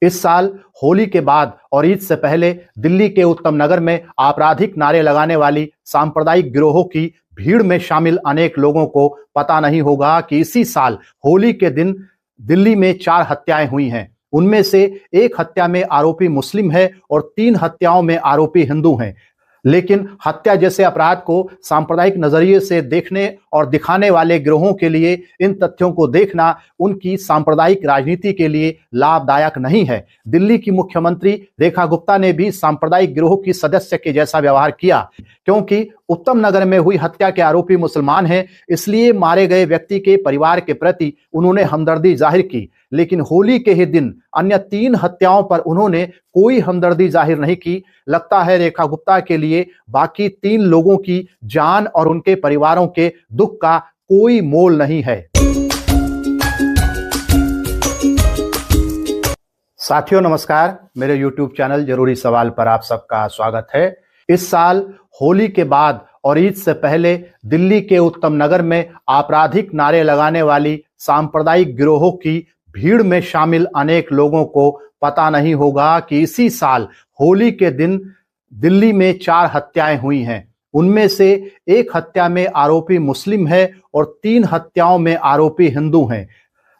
इस साल होली के बाद और ईद से पहले दिल्ली के उत्तम नगर में आपराधिक नारे लगाने वाली सांप्रदायिक गिरोहों की भीड़ में शामिल अनेक लोगों को पता नहीं होगा कि इसी साल होली के दिन दिल्ली में 4 हत्याएं हुई हैं। उनमें से एक हत्या में आरोपी मुस्लिम है और 3 हत्याओं में आरोपी हिंदू हैं। लेकिन हत्या जैसे अपराध को सांप्रदायिक नजरिए से देखने और दिखाने वाले गिरोहों के लिए इन तथ्यों को देखना उनकी सांप्रदायिक राजनीति के लिए लाभदायक नहीं है। दिल्ली की मुख्यमंत्री रेखा गुप्ता ने भी सांप्रदायिक गिरोह की सदस्य के जैसा व्यवहार किया। क्योंकि उत्तम नगर में हुई हत्या के आरोपी मुसलमान हैं, इसलिए मारे गए व्यक्ति के परिवार के प्रति उन्होंने हमदर्दी जाहिर की। लेकिन होली के ही दिन अन्य 3 हत्याओं पर उन्होंने कोई हमदर्दी जाहिर नहीं की। लगता है रेखा गुप्ता के लिए बाकी 3 लोगों की जान और उनके परिवारों के दुख का कोई मोल नहीं है। साथियों नमस्कार, मेरे YouTube चैनल जरूरी सवाल पर आप सबका स्वागत है। इस साल होली के बाद और ईद से पहले दिल्ली के उत्तम नगर में आपराधिक नारे लगाने वाली सांप्रदायिक गिरोहों की भीड़ में शामिल अनेक लोगों को पता नहीं होगा कि इसी साल होली के दिन दिल्ली में 4 हत्याएं हुई हैं। उनमें से एक हत्या में आरोपी मुस्लिम है और 3 हत्याओं में आरोपी हिंदू हैं।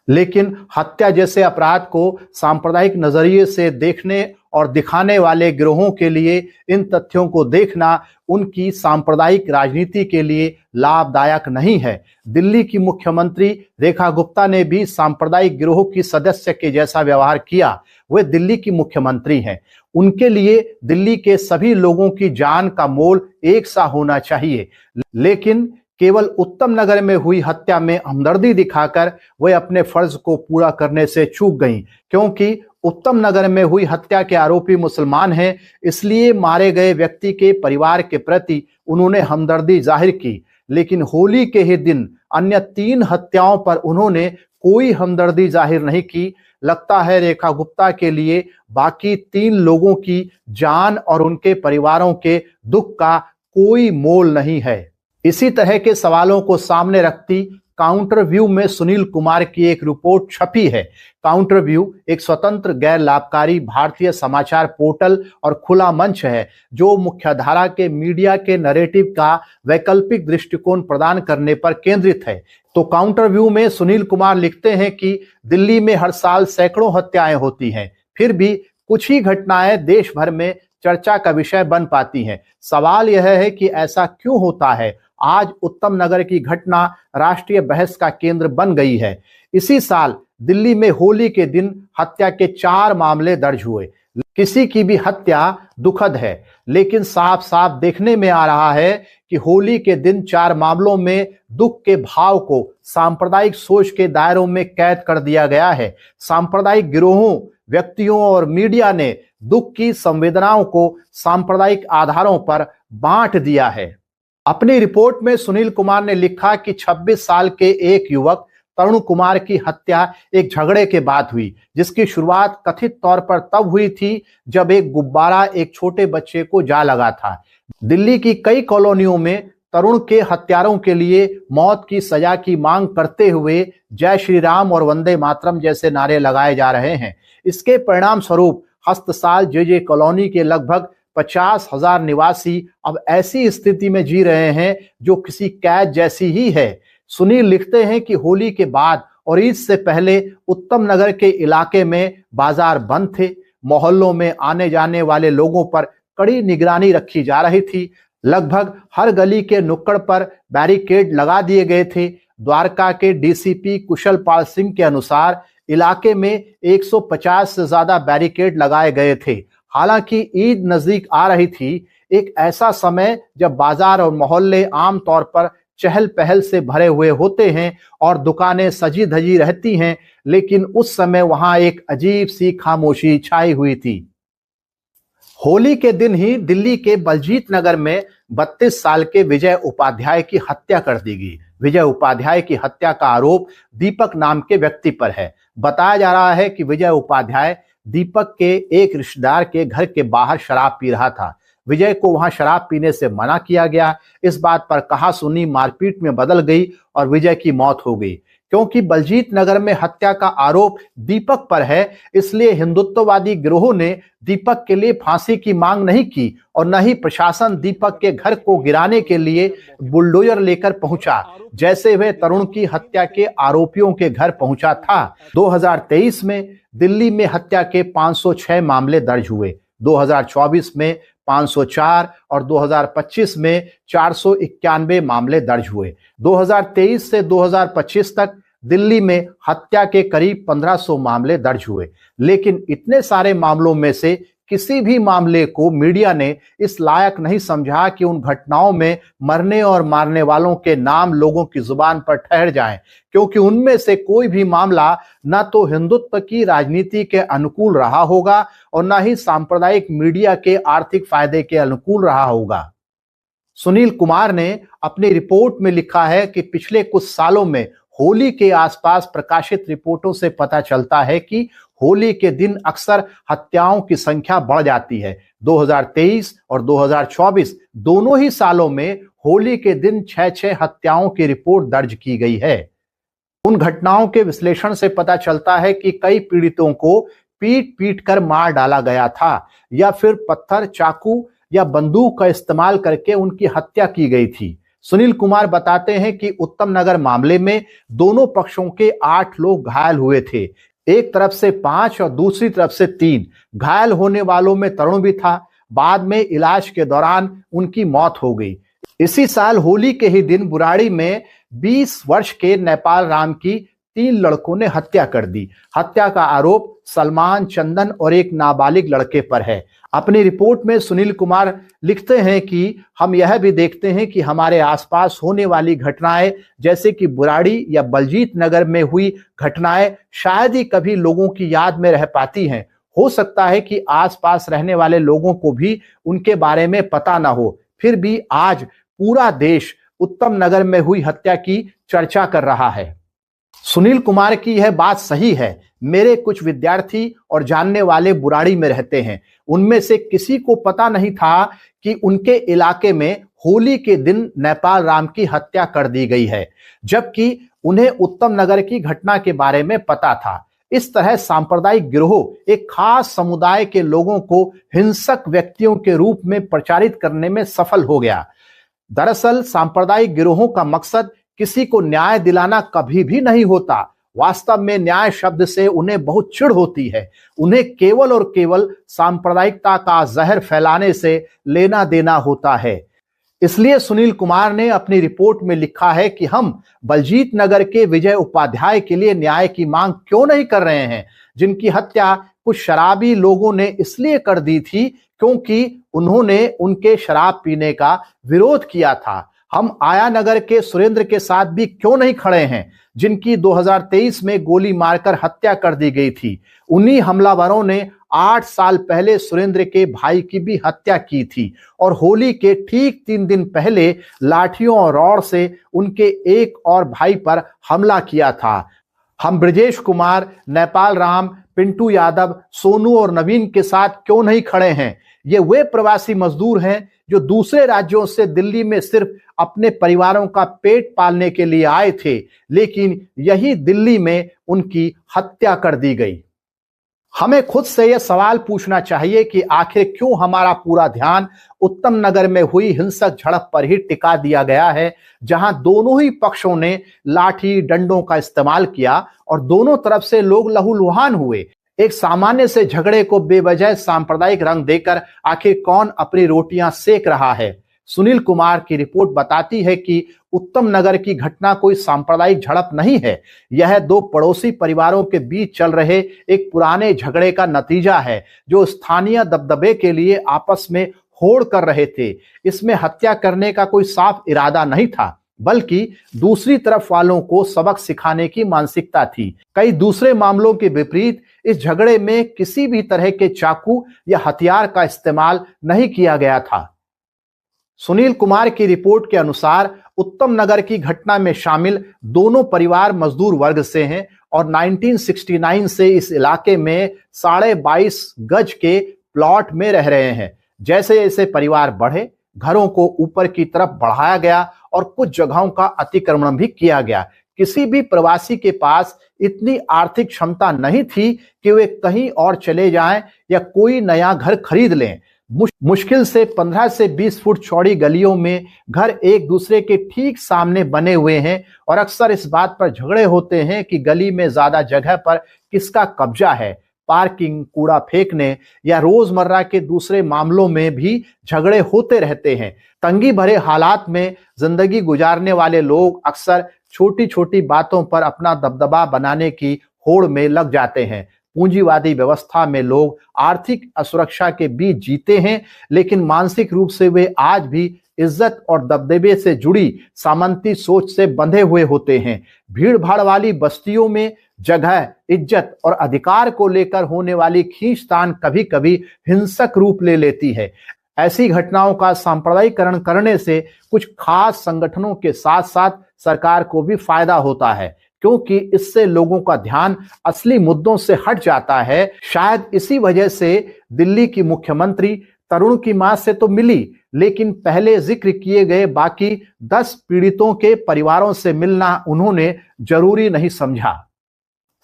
लेकिन हत्या जैसे अपराध को सांप्रदायिक नजरिए से देखने और दिखाने वाले गिरोहों के लिए इन तथ्यों को देखना उनकी सांप्रदायिक राजनीति के लिए लाभदायक नहीं है। दिल्ली की मुख्यमंत्री रेखा गुप्ता ने भी सांप्रदायिक गिरोह की सदस्य के जैसा व्यवहार किया। वे दिल्ली की मुख्यमंत्री हैं, उनके लिए दिल्ली के सभी लोगों की जान का मोल एक सा होना चाहिए। लेकिन केवल उत्तम नगर में हुई हत्या में हमदर्दी दिखाकर वे अपने फर्ज को पूरा करने से चूक गईं। क्योंकि उत्तम नगर में हुई हत्या के आरोपी मुसलमान हैं, इसलिए मारे गए व्यक्ति के परिवार के प्रति उन्होंने हमदर्दी जाहिर की। लेकिन होली के ही दिन अन्य 3 हत्याओं पर उन्होंने कोई हमदर्दी जाहिर नहीं की। लगता है रेखा गुप्ता के लिए बाकी 3 लोगों की जान और उनके परिवारों के दुख का कोई मोल नहीं है। इसी तरह के सवालों को सामने रखती काउंटर व्यू में सुनील कुमार की एक रिपोर्ट छपी है। काउंटर व्यू एक स्वतंत्र गैर लाभकारी भारतीय समाचार पोर्टल और खुला मंच है जो मुख्यधारा के मीडिया के नैरेटिव का वैकल्पिक दृष्टिकोण प्रदान करने पर केंद्रित है। तो काउंटर व्यू में सुनील कुमार लिखते हैं कि दिल्ली में हर साल सैकड़ों हत्याएं होती हैं, फिर भी कुछ ही घटनाएं देश भर में चर्चा का विषय बन पाती हैं। सवाल यह है कि ऐसा क्यों होता है। आज उत्तम नगर की घटना राष्ट्रीय बहस का केंद्र बन गई है। इसी साल दिल्ली में होली के दिन हत्या के 4 मामले दर्ज हुए। किसी की भी हत्या दुखद है, लेकिन साफ साफ देखने में आ रहा है कि होली के दिन 4 मामलों में दुख के भाव को सांप्रदायिक सोच के दायरों में कैद कर दिया गया है। सांप्रदायिक गिरोहों, व्यक्तियों और मीडिया ने दुख की संवेदनाओं को सांप्रदायिक आधारों पर बांट दिया है। अपनी रिपोर्ट में सुनील कुमार ने लिखा कि 26 साल के एक युवक तरुण कुमार की हत्या एक झगड़े के बाद हुई, जिसकी शुरुआत कथित तौर पर तब हुई थी जब एक गुब्बारा एक छोटे बच्चे को जा लगा था। दिल्ली की कई कॉलोनियों में तरुण के हत्यारों के लिए मौत की सजा की मांग करते हुए जय श्री राम और वंदे मातरम जैसे नारे लगाए जा रहे हैं। इसके परिणाम स्वरूप हस्तसाल जे कॉलोनी के लगभग 50,000 निवासी अब ऐसी स्थिति में जी रहे हैं जो किसी कैद जैसी ही है। सुनील लिखते हैं कि होली के बाद और ईद से पहले उत्तम नगर के इलाके में बाजार बंद थे। मोहल्लों में आने जाने वाले लोगों पर कड़ी निगरानी रखी जा रही थी। लगभग हर गली के नुक्कड़ पर बैरिकेड लगा दिए गए थे। द्वारका के डीसीपी कुशल पाल सिंह के अनुसार इलाके में 150 से ज्यादा बैरिकेड लगाए गए थे। हालांकि ईद नजदीक आ रही थी, एक ऐसा समय जब बाजार और मोहल्ले आमतौर पर चहल पहल से भरे हुए होते हैं और दुकानें सजी धजी रहती हैं, लेकिन उस समय वहां एक अजीब सी खामोशी छाई हुई थी। होली के दिन ही दिल्ली के बलजीत नगर में 32 साल के विजय उपाध्याय की हत्या कर दी गई। विजय उपाध्याय की हत्या का आरोप दीपक नाम के व्यक्ति पर है। बताया जा रहा है कि विजय उपाध्याय दीपक के एक रिश्तेदार के घर के बाहर शराब पी रहा था। विजय को वहां शराब पीने से मना किया गया। इस बात पर कहासुनी मारपीट में बदल गई और विजय की मौत हो गई। क्योंकि बलजीत नगर में हत्या का आरोप दीपक पर है, इसलिए हिंदुत्ववादी गिरोह ने दीपक के लिए फांसी की मांग नहीं की और न ही प्रशासन दीपक के घर को गिराने के लिए बुलडोजर लेकर पहुंचा, जैसे वह तरुण की हत्या के आरोपियों के घर पहुंचा था। 2023 में दिल्ली में हत्या के 506 मामले दर्ज हुए, 2024 में 504 और 2025 में 491 मामले दर्ज हुए। 2023 से 2025 तक दिल्ली में हत्या के करीब 1500 मामले दर्ज हुए, लेकिन इतने सारे मामलों में से किसी भी मामले को मीडिया ने इस लायक नहीं समझा कि उन घटनाओं में मरने और मारने वालों के नाम लोगों की जुबान पर ठहर जाएं, क्योंकि उनमें से कोई भी मामला न तो हिंदुत्व की राजनीति के अनुकूल रहा होगा और न ही सांप्रदायिक मीडिया के आर्थिक फायदे के अनुकूल रहा होगा। सुनील कुमार ने अपनी रिपोर्ट में लिखा है कि पिछले कुछ सालों में होली के आसपास प्रकाशित रिपोर्टों से पता चलता है कि होली के दिन अक्सर हत्याओं की संख्या बढ़ जाती है। 2023 और 2024 दोनों ही सालों में होली के दिन 6 हत्याओं की रिपोर्ट दर्ज की गई है। उन घटनाओं के विश्लेषण से पता चलता है कि कई पीड़ितों को पीट पीट कर मार डाला गया था या फिर पत्थर, चाकू या बंदूक का इस्तेमाल करके उनकी हत्या की गई थी। सुनील कुमार बताते हैं कि उत्तम नगर मामले में दोनों पक्षों के 8 लोग घायल हुए थे, एक तरफ से 5 और दूसरी तरफ से 3। घायल होने वालों में तरुण भी था। बाद में इलाज के दौरान उनकी मौत हो गई। इसी साल होली के ही दिन बुराड़ी में 20 वर्ष के नेपाल राम की 3 लड़कों ने हत्या कर दी। हत्या का आरोप सलमान, चंदन और एक नाबालिग लड़के पर है। अपनी रिपोर्ट में सुनील कुमार लिखते हैं कि हम यह भी देखते हैं कि हमारे आसपास होने वाली घटनाएं जैसे कि बुराड़ी या बलजीत नगर में हुई घटनाएं शायद ही कभी लोगों की याद में रह पाती हैं। हो सकता है कि आसपास रहने वाले लोगों को भी उनके बारे में पता ना हो, फिर भी आज पूरा देश उत्तम नगर में हुई हत्या की चर्चा कर रहा है। सुनील कुमार की यह बात सही है। मेरे कुछ विद्यार्थी और जानने वाले बुराड़ी में रहते हैं। उनमें से किसी को पता नहीं था कि उनके इलाके में होली के दिन नेपाल राम की हत्या कर दी गई है, जबकि उन्हें उत्तम नगर की घटना के बारे में पता था। इस तरह सांप्रदायिक गिरोह एक खास समुदाय के लोगों को हिंसक व्यक्तियों के रूप में प्रचारित करने में सफल हो गया। दरअसल सांप्रदायिक गिरोहों का मकसद किसी को न्याय दिलाना कभी भी नहीं होता। वास्तव में न्याय शब्द से उन्हें बहुत चिढ़ होती है। उन्हें केवल और केवल सांप्रदायिकता का जहर फैलाने से लेना देना होता है। इसलिए सुनील कुमार ने अपनी रिपोर्ट में लिखा है कि हम बलजीत नगर के विजय उपाध्याय के लिए न्याय की मांग क्यों नहीं कर रहे हैं, जिनकी हत्या कुछ शराबी लोगों ने इसलिए कर दी थी क्योंकि उन्होंने उनके शराब पीने का विरोध किया था। हम आया नगर के सुरेंद्र के साथ भी क्यों नहीं खड़े हैं, जिनकी 2023 में गोली मारकर हत्या कर दी गई थी। उन्हीं हमलावरों ने 8 साल पहले सुरेंद्र के भाई की भी हत्या की थी और होली के ठीक 3 दिन पहले लाठियों और रॉड से उनके एक और भाई पर हमला किया था। हम ब्रजेश कुमार, नेपाल राम, पिंटू यादव, सोनू और नवीन के साथ क्यों नहीं खड़े हैं? ये वे प्रवासी मजदूर हैं जो दूसरे राज्यों से दिल्ली में सिर्फ अपने परिवारों का पेट पालने के लिए आए थे, लेकिन यही दिल्ली में उनकी हत्या कर दी गई। हमें खुद से यह सवाल पूछना चाहिए कि आखिर क्यों हमारा पूरा ध्यान उत्तम नगर में हुई हिंसक झड़प पर ही टिका दिया गया है, जहां दोनों ही पक्षों ने लाठी डंडों का इस्तेमाल किया और दोनों तरफ से लोग लहूलुहान हुए। एक सामान्य से झगड़े को बेवजह सांप्रदायिक रंग देकर आखिर कौन अपनी रोटियां सेक रहा है? सुनील कुमार की रिपोर्ट बताती है कि उत्तम नगर की घटना कोई सांप्रदायिक झड़प नहीं है। यह 2 पड़ोसी परिवारों के बीच चल रहे एक पुराने झगड़े का नतीजा है, जो स्थानीय दबदबे के लिए आपस में होड़ कर रहे थे। इसमें हत्या करने का कोई साफ इरादा नहीं था, बल्कि दूसरी तरफ वालों को सबक सिखाने की मानसिकता थी। कई दूसरे मामलों के विपरीत इस झगड़े में किसी भी तरह के चाकू या हथियार का इस्तेमाल नहीं किया गया था। सुनील कुमार की रिपोर्ट के अनुसार उत्तम नगर की घटना में शामिल दोनों परिवार मजदूर वर्ग से हैं और 1969 से इस इलाके में 22.5 गज के प्लॉट में रह रहे हैं। जैसे जैसे परिवार बढ़े, घरों को ऊपर की तरफ बढ़ाया गया और कुछ जगहों का अतिक्रमण भी किया गया। किसी भी प्रवासी के पास इतनी आर्थिक क्षमता नहीं थी कि वे कहीं और चले जाएं या कोई नया घर खरीद लें। मुश्किल से 15 से 20 फुट चौड़ी गलियों में घर एक दूसरे के ठीक सामने बने हुए हैं और अक्सर इस बात पर झगड़े होते हैं कि गली में ज्यादा जगह पर किसका कब्जा है। पार्किंग, कूड़ा फेंकने या रोजमर्रा के दूसरे मामलों में भी झगड़े होते रहते हैं। तंगी भरे हालात में जिंदगी गुजारने वाले लोग अक्सर छोटी छोटी बातों पर अपना दबदबा बनाने की होड़ में लग जाते हैं। पूंजीवादी व्यवस्था में लोग आर्थिक असुरक्षा के बीच जीते हैं, लेकिन मानसिक रूप से वे आज भी इज्जत और दबदबे से जुड़ी सामंती सोच से बंधे हुए होते हैं। भीड़ भाड़ वाली बस्तियों में जगह, इज्जत और अधिकार को लेकर होने वाली खींचतान कभी कभी हिंसक रूप ले लेती है। ऐसी घटनाओं का सांप्रदायिकरण करने से कुछ खास संगठनों के साथ साथ सरकार को भी फायदा होता है, क्योंकि इससे लोगों का ध्यान असली मुद्दों से हट जाता है। शायद इसी वजह से दिल्ली की मुख्यमंत्री तरुण की मां से तो मिली, लेकिन पहले जिक्र किए गए बाकी 10 पीड़ितों के परिवारों से मिलना उन्होंने जरूरी नहीं समझा।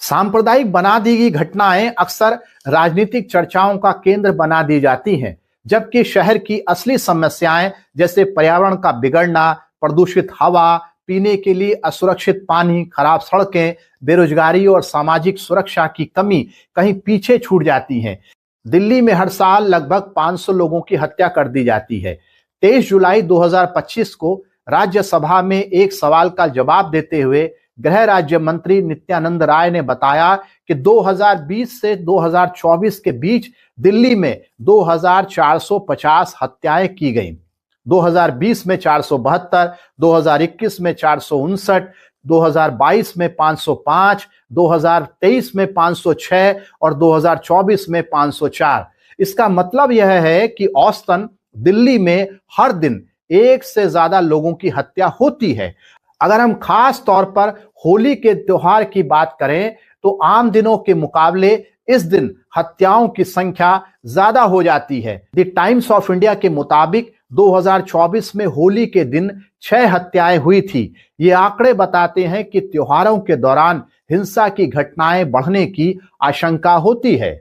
सांप्रदायिक बना दी गई घटनाएं अक्सर राजनीतिक चर्चाओं का केंद्र बना दी जाती हैं, जबकि शहर की असली समस्याएं जैसे पर्यावरण का बिगड़ना, प्रदूषित हवा, पीने के लिए असुरक्षित पानी, खराब सड़कें, बेरोजगारी और सामाजिक सुरक्षा की कमी कहीं पीछे छूट जाती हैं। दिल्ली में हर साल लगभग 500 लोगों की हत्या कर दी जाती है। 23 जुलाई 2025 को राज्यसभा में एक सवाल का जवाब देते हुए गृह राज्य मंत्री नित्यानंद राय ने बताया कि 2020 से 2024 के बीच दिल्ली में 2450 हत्याएं की गईं। 2020 में 472, 2021 में 459, 2022 में 505, 2023 में 506 और 2024 में 504। इसका मतलब यह है कि औसतन दिल्ली में हर दिन एक से ज्यादा लोगों की हत्या होती है। अगर हम खास तौर पर होली के त्योहार की बात करें तो आम दिनों के मुकाबले इस दिन हत्याओं की संख्या ज्यादा हो जाती है। द टाइम्स ऑफ इंडिया के मुताबिक 2024 में होली के दिन 6 हत्याएं हुई थी। ये आंकड़े बताते हैं कि त्योहारों के दौरान हिंसा की घटनाएं बढ़ने की आशंका होती है।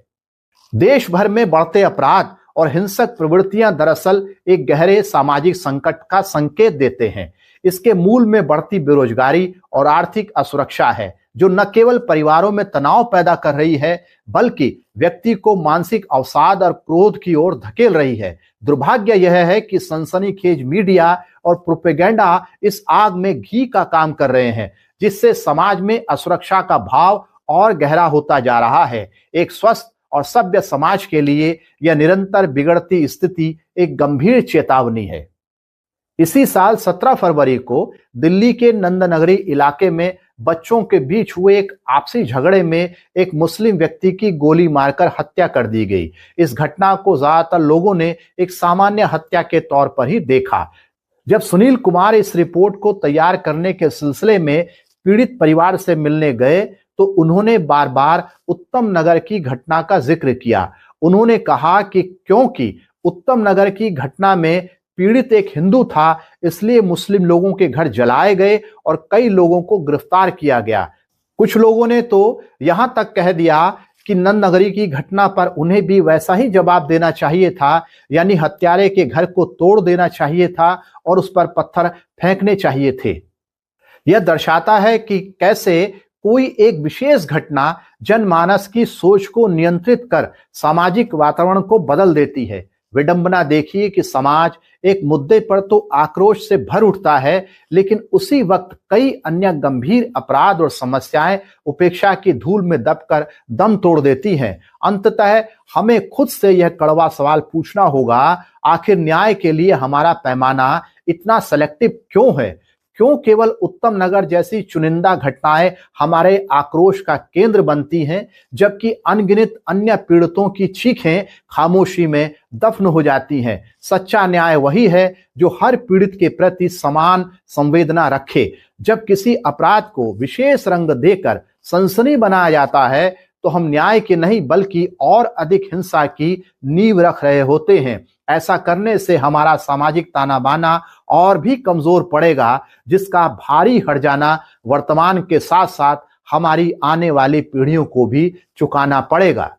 देश भर में बढ़ते अपराध और हिंसक प्रवृत्तियां दरअसल एक गहरे सामाजिक संकट का संकेत देते हैं। इसके मूल में बढ़ती बेरोजगारी और आर्थिक असुरक्षा है, जो न केवल परिवारों में तनाव पैदा कर रही है बल्कि व्यक्ति को मानसिक अवसाद और क्रोध की ओर धकेल रही है। दुर्भाग्य यह है कि सनसनीखेज मीडिया और प्रोपेगेंडा इस आग में घी का काम कर रहे हैं, जिससे समाज में असुरक्षा का भाव और गहरा होता जा रहा है। एक स्वस्थ और सभ्य समाज के लिए यह निरंतर बिगड़ती स्थिति एक गंभीर चेतावनी है। इसी साल 17 फरवरी को दिल्ली के नंदनगरी इलाके में बच्चों के बीच हुए एक आपसी झगड़े में एक मुस्लिम व्यक्ति की गोली मारकर हत्या कर दी गई। इस घटना को ज्यादातर लोगों ने एक सामान्य हत्या के तौर पर ही देखा। जब सुनील कुमार इस रिपोर्ट को तैयार करने के सिलसिले में पीड़ित परिवार से मिलने गए तो उन्होंने बार बार उत्तम नगर की घटना का जिक्र किया। उन्होंने कहा कि क्योंकि उत्तम नगर की घटना में पीड़ित एक हिंदू था, इसलिए मुस्लिम लोगों के घर जलाए गए और कई लोगों को गिरफ्तार किया गया। कुछ लोगों ने तो यहां तक कह दिया कि नंदनगरी की घटना पर उन्हें भी वैसा ही जवाब देना चाहिए था, यानी हत्यारे के घर को तोड़ देना चाहिए था और उस पर पत्थर फेंकने चाहिए थे। यह दर्शाता है कि कैसे कोई एक विशेष घटना जनमानस की सोच को नियंत्रित कर सामाजिक वातावरण को बदल देती है। विडंबना देखिए कि समाज एक मुद्दे पर तो आक्रोश से भर उठता है, लेकिन उसी वक्त कई अन्य गंभीर अपराध और समस्याएं उपेक्षा की धूल में दबकर दम तोड़ देती हैं। अंततः हमें खुद से यह कड़वा सवाल पूछना होगा, आखिर न्याय के लिए हमारा पैमाना इतना सेलेक्टिव क्यों है? क्यों केवल उत्तम नगर जैसी चुनिंदा घटनाएं हमारे आक्रोश का केंद्र बनती हैं, जबकि अनगिनत अन्य पीड़ितों की चीखें खामोशी में दफन हो जाती हैं? सच्चा न्याय वही है जो हर पीड़ित के प्रति समान संवेदना रखे। जब किसी अपराध को विशेष रंग देकर सनसनी बनाया जाता है तो हम न्याय की नहीं बल्कि और अधिक हिंसा की नींव रख रहे होते हैं। ऐसा करने से हमारा सामाजिक ताना बाना और भी कमजोर पड़ेगा, जिसका भारी हट जाना वर्तमान के साथ साथ हमारी आने वाली पीढ़ियों को भी चुकाना पड़ेगा।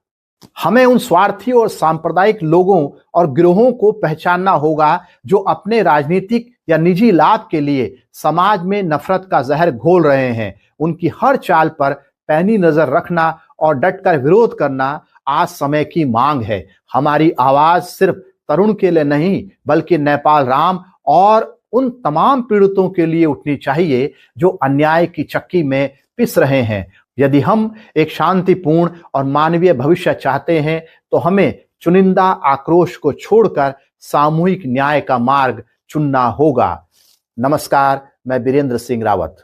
हमें उन स्वार्थी और सांप्रदायिक लोगों और गिरोहों को पहचानना होगा जो अपने राजनीतिक या निजी लाभ के लिए समाज में नफरत का जहर घोल रहे हैं। उनकी हर चाल पर पैनी नजर रखना और डटकर विरोध करना आज समय की मांग है। हमारी आवाज सिर्फ तरुण के लिए नहीं बल्कि नेपाल राम और उन तमाम पीड़ितों के लिए उठनी चाहिए जो अन्याय की चक्की में पिस रहे हैं। यदि हम एक शांतिपूर्ण और मानवीय भविष्य चाहते हैं तो हमें चुनिंदा आक्रोश को छोड़कर सामूहिक न्याय का मार्ग चुनना होगा। नमस्कार, मैं वीरेंद्र सिंह रावत।